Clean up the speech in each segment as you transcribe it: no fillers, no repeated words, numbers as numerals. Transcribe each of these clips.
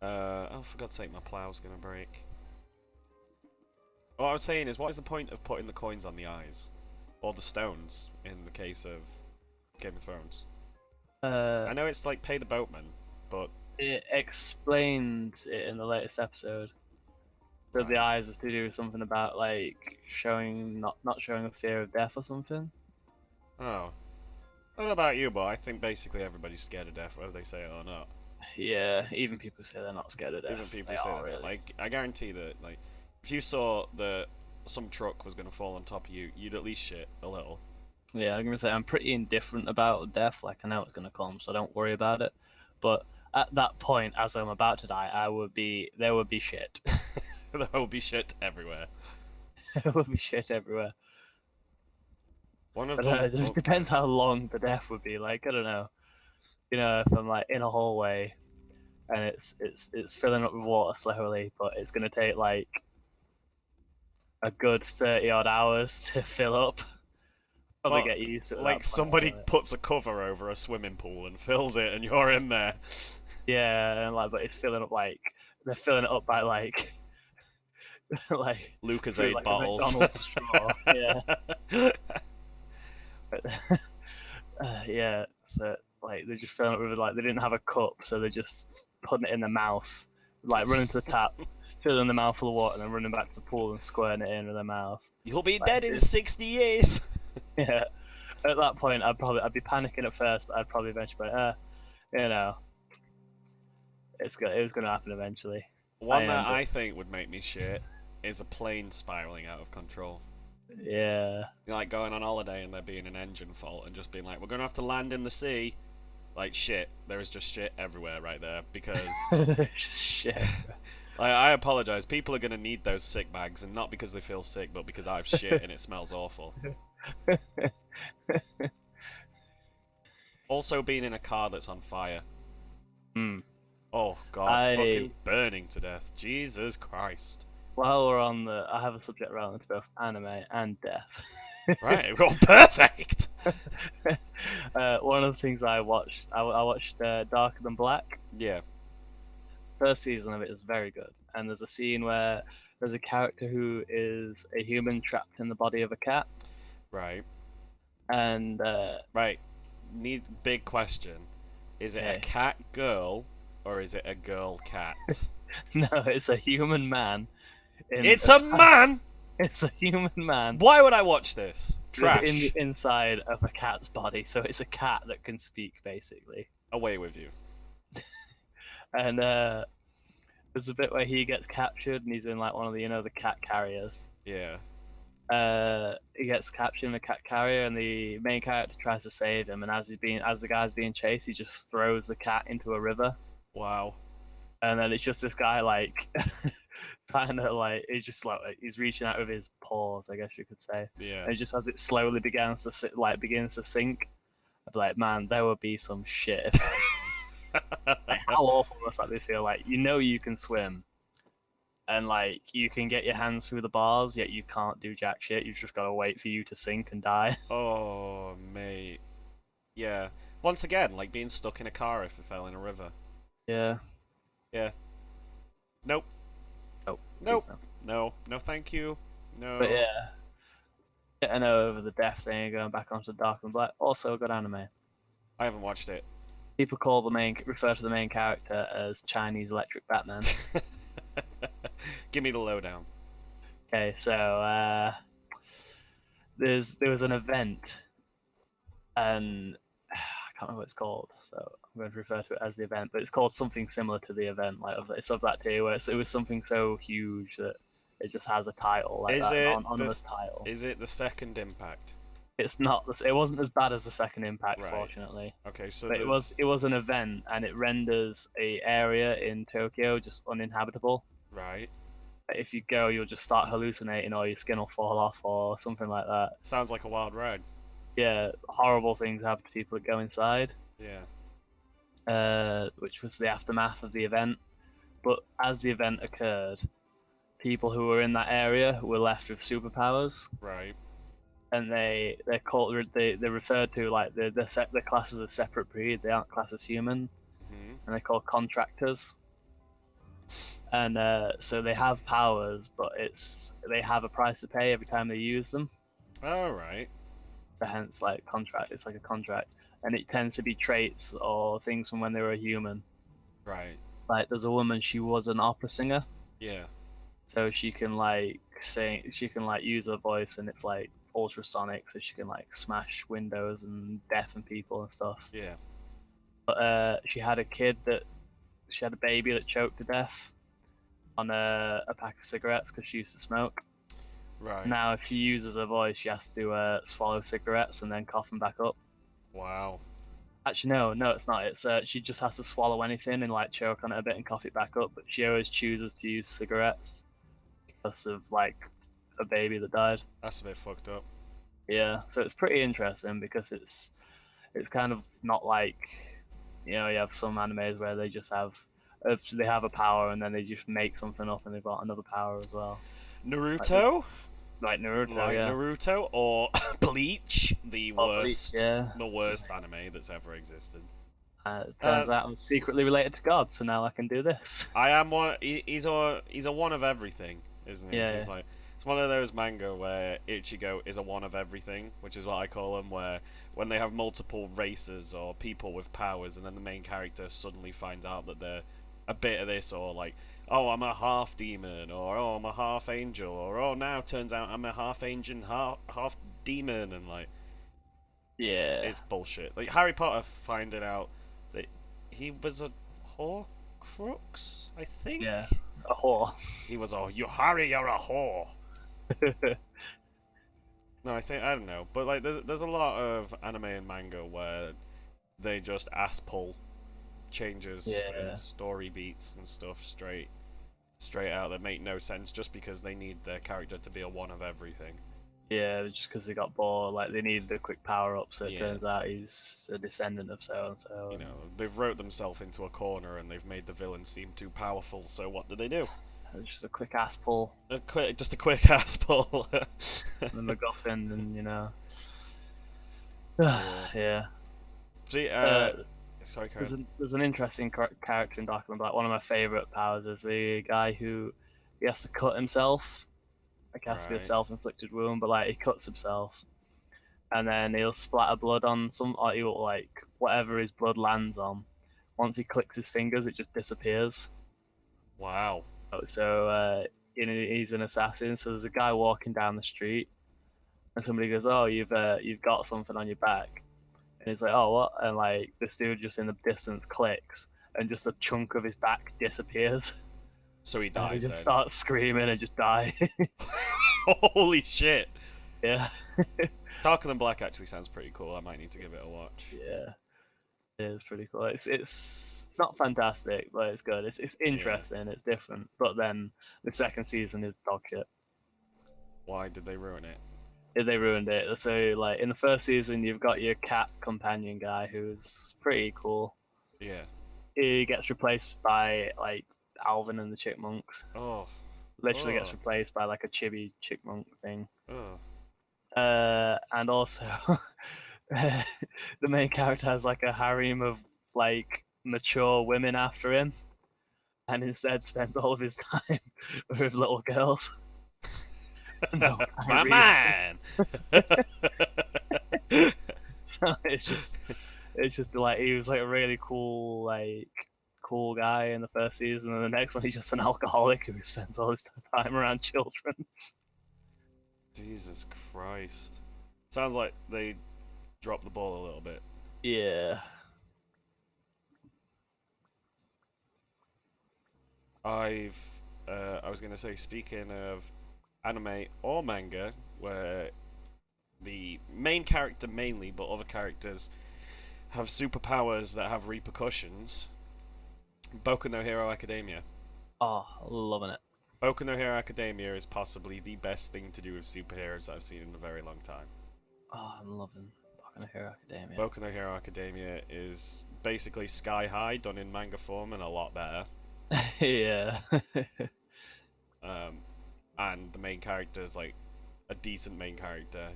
Oh, for God's sake, my plough's gonna break. What I was saying is, what is the point of putting the coins on the eyes? Or the stones, in the case of Game of Thrones? Uh, I know it's like pay the boatman, but... it explained it in the latest episode. So the Right. eyes is to do something about like showing not showing a fear of death or something. Oh. I don't know about you, but I think basically everybody's scared of death, whether they say it or not. Yeah, even people say they're not scared of Even death. people They say are that. really. Like, I guarantee that, like, if you saw that some truck was gonna fall on top of you, you'd at least shit a little. Yeah, I'm gonna say I'm pretty indifferent about death. Like I know it's gonna come, so don't worry about it. But at that point, as I'm about to die, there would be shit. There will be shit everywhere. There would be shit everywhere. One of But them. it just Oh, depends how long the death would be. Like I don't know. If I'm like in a hallway and it's filling up with water slowly, but it's gonna take like a good 30 odd hours to fill up. Probably well, get used to it at like that point somebody anyway. puts a cover over a swimming pool and fills it, and you're in there. Yeah, and like, but it's filling up like they're filling it up by like like through Lucasade like a bottles. McDonald's straw. Yeah, but, yeah. So like they're just filling it with like they didn't have a cup, so they're just putting it in their mouth, like running to the tap, filling the mouth full of water, and then running back to the pool and squirting it in with their mouth. You'll be Like, dead in 60 years. yeah. At that point, I'd be panicking at first, but I'd probably eventually, you know, it was gonna happen eventually. I One am that I just, think would make me shit is a plane spiraling out of control. yeah, You're like going on holiday and there being an engine fault and just being like, we're gonna have to land in the sea. Like shit, there is just shit everywhere right there because shit. I apologize. People are gonna need those sick bags and not because they feel sick, but because I've shit and it smells awful. Also, being in a car that's on fire. Hmm. Oh god, I fucking burning to death. Jesus Christ. While we're on I have a subject relevant to both anime and death. Right, well, perfect. One of the things I watched Darker Than Black. Yeah, First season of it is very good, and there's a scene where there's a character who is a human trapped in the body of a cat, right, and right. Need big question. Is it a okay, cat girl or is it a girl cat? no, it's a human man in It's a man. it's a human man Why would I watch this? in the Trash. inside of a cat's body, so it's a cat that can speak basically, Away with you. and there's a bit where he gets captured and he's in like one of the the cat carriers. Yeah. He gets captured in a cat carrier, and the main character tries to save him. And as the guy's being chased, he just throws the cat into a river. Wow. And then it's just this guy like trying to like he's reaching out with his paws, I guess you could say. Yeah. And just as it slowly begins to sink, I'd be like, man, there would be some shit if that was me. Like, how awful must that be? Feel like you can swim, and like you can get your hands through the bars, yet you can't do jack shit. You've just got to wait for you to sink and die. Oh, mate. Yeah. Once again, like being stuck in a car if it fell in a river. Yeah. Yeah. Nope. Oh, please Nope. no. No. No, thank you. But No. yeah, getting over the death thing, going back onto Dark and Black, also a good anime. I haven't watched it. People refer to the main character as Chinese Electric Batman. Give me the lowdown. Okay, so there was an event, and I can't remember what it's called, so I'm going to refer to it as the event. But it's called something similar to the event, like it's of that tier where it was something so huge that it just has a title like Is that, an it anonymous title. is it the second impact? It's not. It wasn't as bad as the second impact, Right. fortunately. Okay, so But there's it was an event, and it renders a area in Tokyo just uninhabitable. right. If you go, you'll just start hallucinating, or your skin will fall off, or something like that. Sounds like a wild ride. Yeah, horrible things happen to people that go inside, Yeah. which was the aftermath of the event. But as the event occurred, people who were in that area were left with superpowers, Right. and they're referred to like they're classed as a separate breed. They aren't classed as human, Hmm. and they're called contractors. And so they have powers, but they have a price to pay every time they use them. All right. So hence, like contract, it's like a contract, and it tends to be traits or things from when they were a human. Right. Like there's a woman, she was an opera singer, Yeah. so she can like sing, she can like use her voice, and it's like ultrasonic, so she can like smash windows and deafen people and stuff. Yeah. But she had a kid that she had a baby that choked to death on a pack of cigarettes because she used to smoke. Right. Now, if she uses her voice, she has to swallow cigarettes and then cough them back up. Wow. Actually, no, it's not. It's she just has to swallow anything and like choke on it a bit and cough it back up. But she always chooses to use cigarettes because of like a baby that died. That's a bit fucked up. Yeah, so it's pretty interesting because it's kind of not like you have some animes where they just have they have a power and then they just make something up and they've got another power as well. Like this, Naruto? like Naruto, Like yeah. Naruto or Bleach, Oh, Bleach, yeah. the worst anime that's ever existed. It Uh, turns out I'm secretly related to God, so now I can do this. I am one. He's a one of everything, isn't he? Yeah, He's like it's one of those manga where Ichigo is a one of everything, which is what I call them. Where when they have multiple races or people with powers, and then the main character suddenly finds out that they're a bit of this, or like, oh, I'm a half demon, or oh, I'm a half angel, or oh, now turns out I'm a half angel, half demon, and like yeah, it's bullshit. Like Harry Potter finding out that he was a Horcrux, I think. yeah. A whore. He was a you Harry, you're a whore. No, I don't know, but like there's a lot of anime and manga where they just ass pull changes in Yeah, story beats and stuff straight out that make no sense just because they need their character to be a one of everything. yeah. Just because they got bored, like they needed a quick power up, so it Yeah, turns out he's a descendant of so and so, you and know, they've wrote themselves into a corner and they've made the villain seem too powerful. So what do? it's just a quick ass pull, Just a quick ass pull. and the MacGuffin, and Yeah. yeah. See, Uh, sorry, Karen. there's an interesting character in Dark and Black. One of my favorite powers is the guy who he has to cut himself. Like, it has to be a Right. self-inflicted wound, but like he cuts himself, and then he'll splatter blood on some, or he'll like whatever his blood lands on. Once he clicks his fingers, it just disappears. Wow. So he's an assassin. So there's a guy walking down the street, and somebody goes, "Oh, you've got something on your back," and he's like, "Oh, what?" And like this dude just in the distance clicks, and just a chunk of his back disappears, So he and he dies just then. starts screaming and just die. Holy shit. Yeah, Darker Than Black actually sounds pretty cool. I might need to give it a watch. yeah. It is pretty cool. It's not fantastic, but it's good. It's Yeah. interesting. It's different. But then the second season is dog shit. Why did they ruin it? They ruined it. So like in the first season, you've got your cat companion guy who's pretty cool. Yeah. He gets replaced by like Alvin and the Chipmunks. Oh. Literally gets Oh. replaced by like a chibi chipmunk thing. Oh. And also the main character has like a harem of like mature women after him, and instead spends all of his time with little girls. No My reason. man! So it's just like he was like a really cool guy in the first season, and the next one he's just an alcoholic who spends all his time around children. Jesus Christ. Sounds like they dropped the ball a little bit. Yeah. I was gonna say, speaking of anime or manga, where the main character mainly, but other characters have superpowers that have repercussions. Boku no Hero Academia. Oh, loving it. Boku no Hero Academia is possibly the best thing to do with superheroes that I've seen in a very long time. Oh, I'm loving Boku no Hero Academia. Boku no Hero Academia is basically Sky High done in manga form and a lot better. Yeah. Um, and the main character is like a decent main character.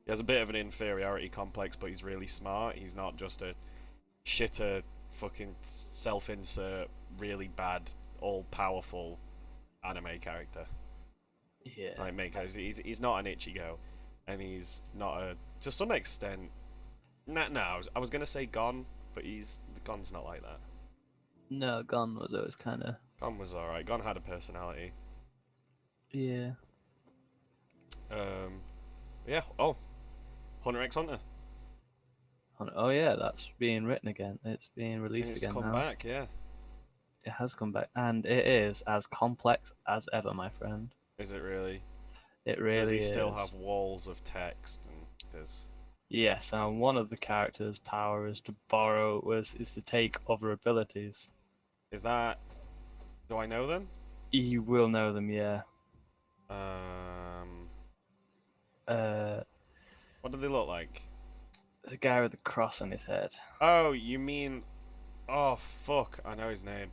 He has a bit of an inferiority complex, but he's really smart. He's not just a shitter, fucking self-insert, really bad all-powerful anime character. Yeah. Like Mako, he's not an Ichigo, and he's not a to some extent. Nah, no, I was gonna say Gon, but Gon's not like that. No, Gon was always kind of. Gon was alright. Gon had a personality. Yeah. Um, yeah. Oh, Hunter x Hunter. Oh yeah, that's being written again. It's being released It's again come now. back. Yeah. It has come back, and it is as complex as ever, my friend. Is it really? It Does he really still have is. walls of text and there's Yes, and one of the characters' power is to borrow is to take other abilities. is that do I know them? You will know them, yeah. Um Uh, what do they look like? the guy with the cross on his head. Oh, you mean oh fuck, I know his name.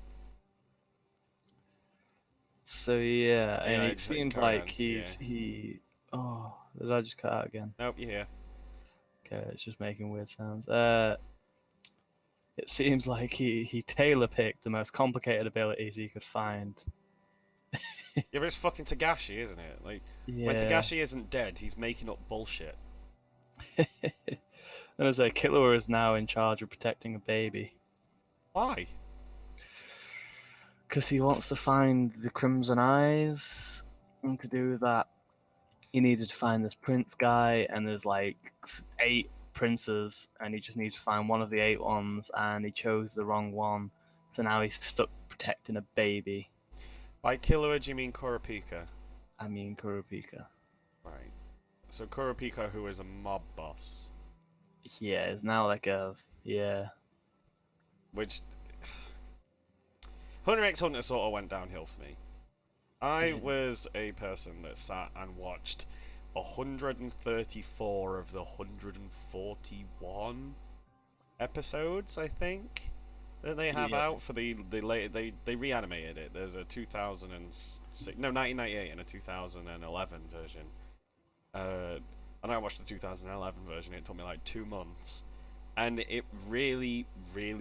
So yeah, and Yeah, it seems carry like on. Yeah. he. Oh, did I just cut out again? Nope, you here. Okay, it's just making weird sounds. It seems like he tailor picked the most complicated abilities he could find. Yeah, but it's fucking Tagashi, isn't it? Like when Yeah. Tagashi isn't dead, he's making up bullshit. And as a Killua is now in charge of protecting a baby. Why? Because he wants to find the Crimson Eyes. And to do that, he needed to find this prince guy, and there's like 8 princes, and he just needs to find one of the 8 ones, and he chose the wrong one. So now he's stuck protecting a baby. By Killua, do you mean Kurapika? I mean, Kurapika. Right. So Kurapika, who is a mob boss, Yeah, it's now like a. Yeah. which Hunter x Hunter sort of went downhill for me. I was a person that sat and watched 134 of the 141 episodes, I think, that they have Yeah. out for they reanimated it. There's a 2006 no 1998 and a 2011 version. And I watched the 2011 version. It took me like 2 months, and it really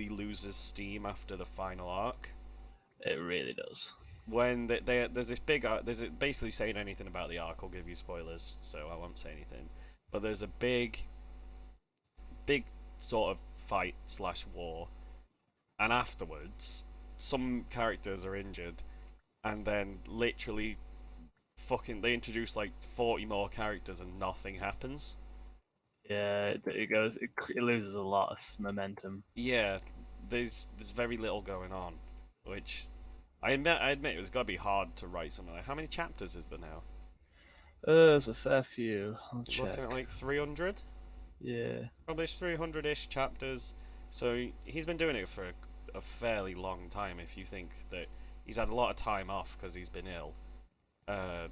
loses steam after the final arc. It really does. When there's this big basically saying anything about the arc, I'll give you spoilers, so I won't say anything. But there's a big sort of fight slash war, and afterwards, some characters are injured, and then literally, fucking, they introduce like 40 more characters, and nothing happens. Yeah, it loses a lot of momentum. Yeah, there's very little going on, which I admit it's got to be hard to write something like. How many chapters is there now? There's a fair few. I'll Looking at check. like 300. Yeah. Published 300-ish chapters. So he's been doing it for a fairly long time. If you think that he's had a lot of time off because he's been ill, so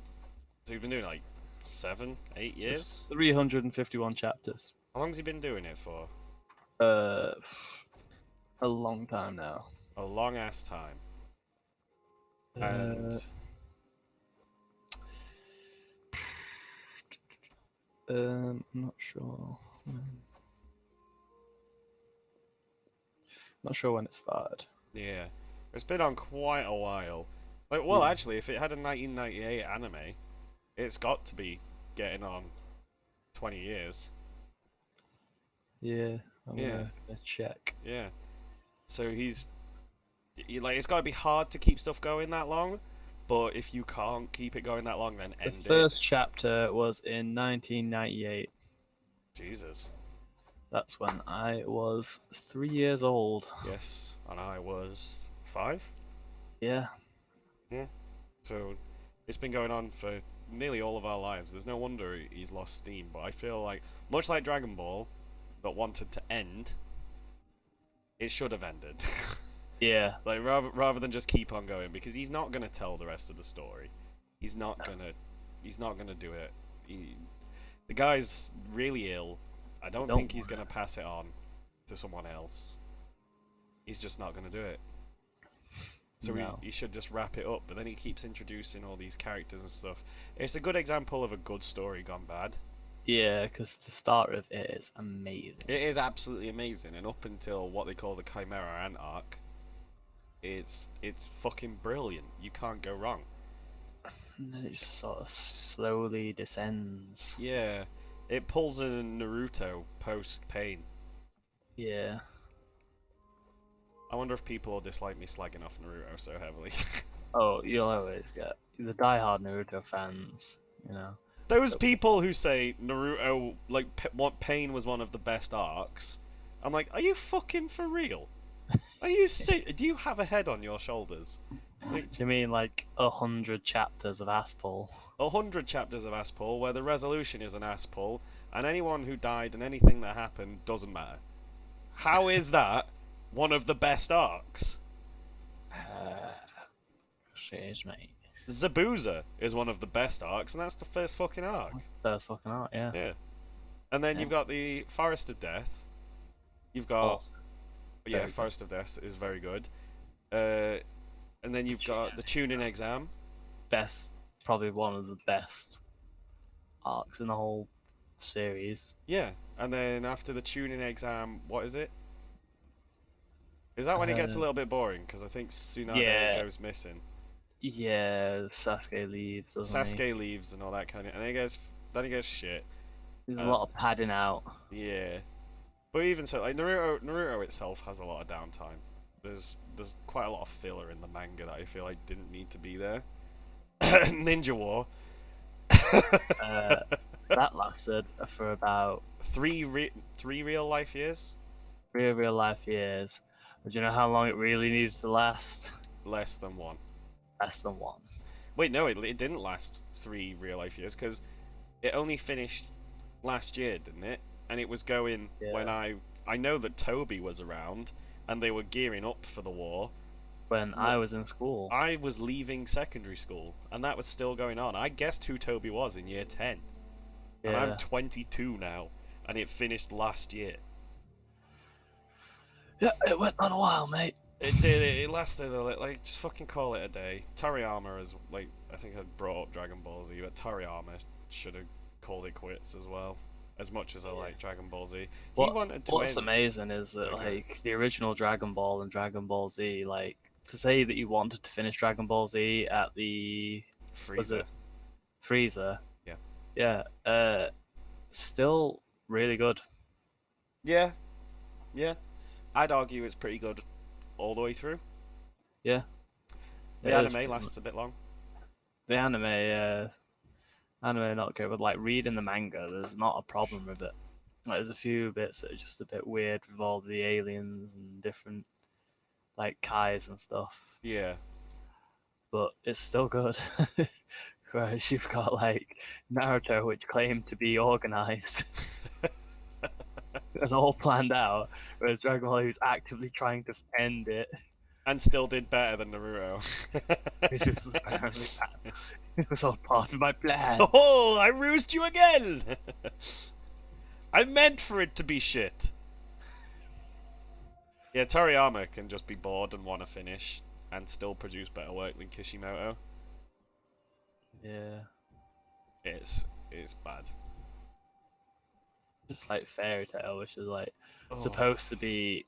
he's been doing like 7, 8 years. There's 351 chapters. How long's he been doing it for? Uh, a long time now. A long ass time. And Uh, I'm not sure. Not sure when it started. yeah, it's been on quite a while. Like, well, Yeah. actually, if it had a 1998 anime, it's got to be getting on 20 years. Yeah, I'm Yeah. gonna check. Yeah. So like, it's got to be hard to keep stuff going that long, but if you can't keep it going that long, then The end first chapter was in 1998. it. Jesus. That's when I was 3 years old. Yes, and I was 5. Yeah. Yeah. So it's been going on for nearly all of our lives. There's no wonder he's lost steam, but I feel like, much like Dragon Ball, that wanted to end, it should have ended. Yeah. Like, rather than just keep on going, because he's not gonna tell the rest of the story. He's not gonna do it. The guy's really ill. I don't think he's gonna pass it on to someone else. He's just not gonna do it. So No. he should just wrap it up. But then he keeps introducing all these characters and stuff. It's a good example of a good story gone bad. Yeah, because the start of it is amazing. It is absolutely amazing, and up until what they call the Chimera Ant arc, it's fucking brilliant. You can't go wrong. And then it just sort of slowly descends. Yeah, it pulls in Naruto post Pain. Yeah. I wonder if people will dislike me slagging off Naruto so heavily. Oh, you'll always get the diehard Naruto fans, you know. Those people who say Naruto, like, what Pain was one of the best arcs, I'm like, are you fucking for real? Are you do you have a head on your shoulders? Like, Do you mean like 100 chapters of Aspel? 100 chapters of Aspel where the resolution is an Aspel, and anyone who died and anything that happened doesn't matter. How is that one of the best arcs? Shit, mate. Zabuza is one of the best arcs, and that's the first fucking arc. First fucking art, yeah. Yeah. And then Yeah. you've got the Forest of Death. You've got Also, yeah, very Forest of Death is very good. And then you've got the tuning exam. best, probably one of the best arcs in the whole series. Yeah. And then after the tuning exam, what is it? Is that when it gets a little bit boring? Because I think Tsunade Yeah. goes missing. Yeah, Sasuke leaves, doesn't he? Sasuke leaves and all that kind of, and then he gets shit. There's a lot of padding out. Yeah. But even so, like Naruto itself has a lot of downtime. There's quite a lot of filler in the manga that I feel like didn't need to be there. Ninja War. That lasted for about three real life years. 3 real life years. But do you know how long it really needs to last? Less than one. Less than one. Wait, no, it didn't last 3 real life years because it only finished last year, didn't it? And it was going when I know that Toby was around and they were gearing up for the war. When I was in school. I was leaving secondary school and that was still going on. I guessed who Toby was in year 10. And I'm 22 now and it finished last year. Yeah, it went on a while, mate. It did. It lasted a little. Like, just fucking call it a day. Toriyama is like, I think I brought up Dragon Ball Z, but Toriyama should have called it quits as well. As much as I like Dragon Ball Z, What's amazing is that like the original Dragon Ball and Dragon Ball Z, like to say that you wanted to finish Dragon Ball Z at the Frieza. Yeah. Still really good. Yeah. I'd argue it's pretty good all the way through. Yeah. The anime lasts a bit long. The anime not good, but like reading the manga, there's not a problem with it. Like, there's a few bits that are just a bit weird with all the aliens and different like Kais and stuff. Yeah. But it's still good. Whereas you've got like Naruto, which claimed to be organized and all planned out, whereas Dragon Ball was actively trying to end it. And still did better than Naruto. Which was apparently it was all part of my plan. Oh, I rused you again! I meant for it to be shit. Yeah, Toriyama can just be bored and want to finish and still produce better work than Kishimoto. Yeah. It's bad. Just like Fairy Tail, which is like supposed to be.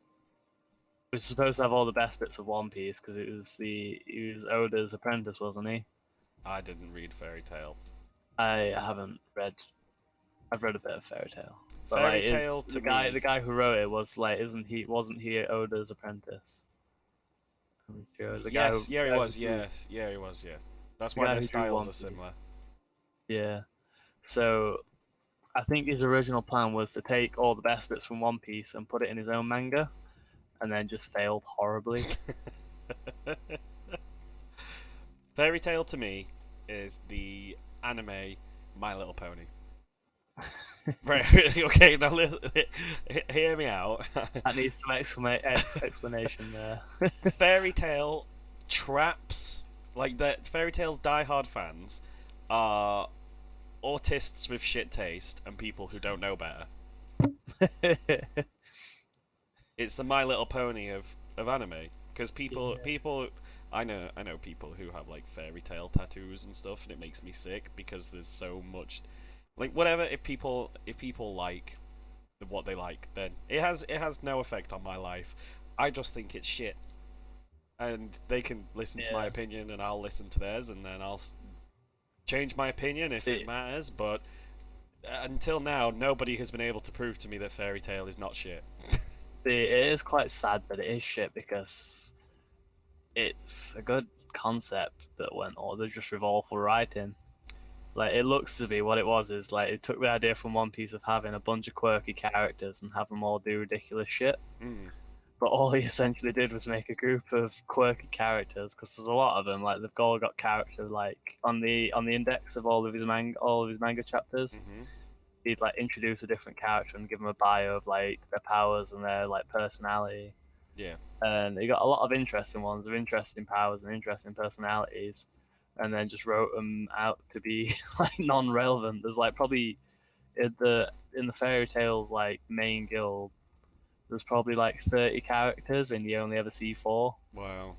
It was supposed to have all the best bits of One Piece because he was Oda's apprentice, wasn't he? I didn't read Fairy Tail. I haven't read. I've read a bit of Fairy Tail. But Fairy like, Tail to me, the guy who wrote it was like, wasn't he Oda's apprentice? I'm sure. He was. Yeah. That's why their styles are similar. Yeah. So, I think his original plan was to take all the best bits from One Piece and put it in his own manga, and then just failed horribly. Fairy Tail to me is the anime My Little Pony. Right, okay, now hear me out. That needs some explanation there. Fairy Tail traps, like that. Fairy Tail's diehard fans are autists with shit taste and people who don't know better. It's the My Little Pony of anime because people I know people who have like fairy tale tattoos and stuff, and it makes me sick because there's so much. Like, whatever, if people like what they like, then it has no effect on my life. I just think it's shit. and they can listen to my Yeah. opinion, and I'll listen to theirs, and then I'll change my opinion if it See, matters. But until now, nobody has been able to prove to me that Fairy Tail is not shit. it is quite sad that it is shit because it's a good concept that went all they just revolved for writing. Like it looks to be what it was is like it took the idea from One Piece of having a bunch of quirky characters and have them all do ridiculous shit. Mm, But all he essentially did was make a group of quirky characters because there's a lot of them. Like they've all got characters like on the index of all of his manga chapters. hmm He'd like introduce a different character and give them a bio of like their powers and their like personality. Yeah. And he got a lot of interesting ones with interesting powers and interesting personalities, and then just wrote them out to be like non-relevant. There's like probably in the fairy tales like main guild, there's probably like 30 characters, and you only ever see four. Wow.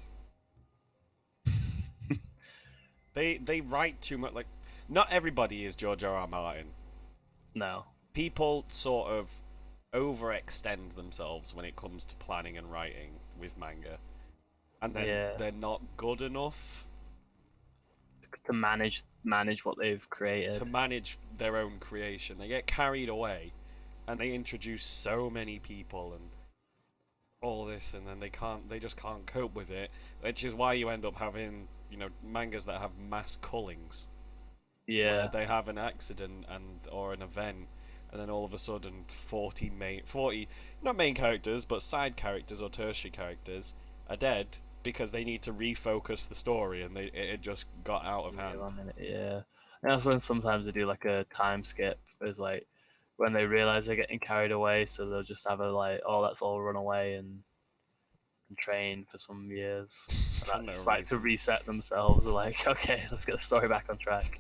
They write too much. Like, not everybody is George R. R. Martin. No, People sort of overextend themselves when it comes to planning and writing with manga, and then yeah, they're not good enough to manage what they've created. to manage their own creation. They get carried away, and they introduce so many people and all this, and then they just can't cope with it, which is why you end up having, mangas that have mass cullings, where Yeah, they have an accident or an event, and then all of a sudden 40 not main characters but side characters or tertiary characters are dead because they need to refocus the story, and it just got out of yeah, hand. 1 minute, yeah. And that's when sometimes they do like a time skip. Is like when they realize they're getting carried away, so they'll just have a like, oh, let's all run away and train for some years. And For that no just like to reason. reset themselves. They're like, okay, let's get the story back on track.